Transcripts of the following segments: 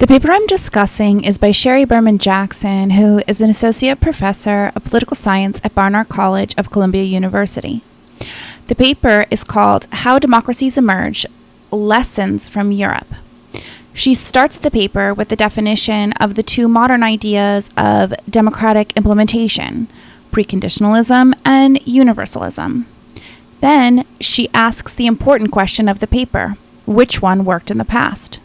The paper I'm discussing is by Sherry Berman Jackson, who is an associate professor of political science at Barnard College of Columbia University. The paper is called How Democracies Emerge: Lessons from Europe. She starts the paper with the definition of the two modern ideas of democratic implementation, preconditionalism and universalism. Then she asks the important question of the paper: which one worked in the past?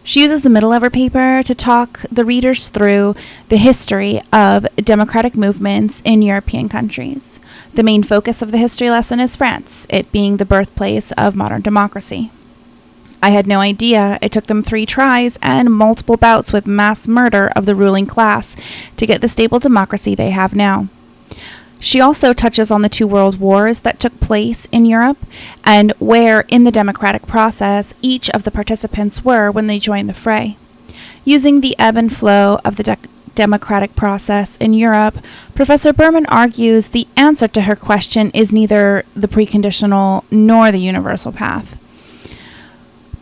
She uses the middle of her paper to talk the readers through the history of democratic movements in European countries. The main focus of the history lesson is France, it being the birthplace of modern democracy. I had no idea it took them 3 tries and multiple bouts with mass murder of the ruling class to get the stable democracy they have now. She also touches on the 2 world wars that took place in Europe and where in the democratic process each of the participants were when they joined the fray. Using the ebb and flow of the democratic process in Europe, Professor Berman argues the answer to her question is neither the preconditional nor the universal path.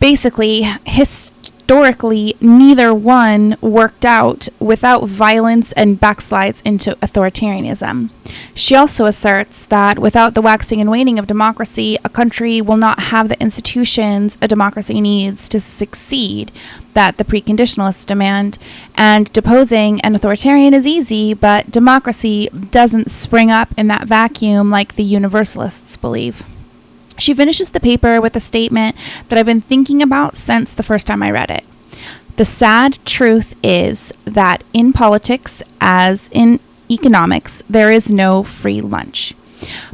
Basically, historically, neither one worked out without violence and backslides into authoritarianism. She also asserts that without the waxing and waning of democracy, a country will not have the institutions a democracy needs to succeed that the preconditionalists demand. And deposing an authoritarian is easy, but democracy doesn't spring up in that vacuum like the universalists believe. She finishes the paper with a statement that I've been thinking about since the first time I read it. The sad truth is that in politics, as in economics, there is no free lunch.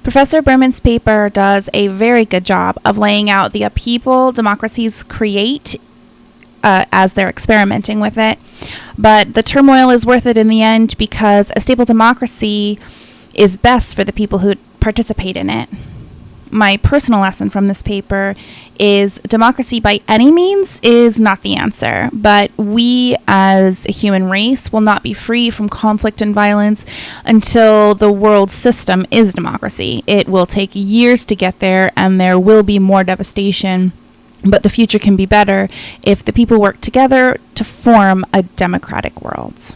Professor Berman's paper does a very good job of laying out the upheaval democracies create as they're experimenting with it. But the turmoil is worth it in the end because a stable democracy is best for the people who participate in it. My personal lesson from this paper is democracy by any means is not the answer, but we as a human race will not be free from conflict and violence until the world system is democracy. It will take years to get there and there will be more devastation, but the future can be better if the people work together to form a democratic world.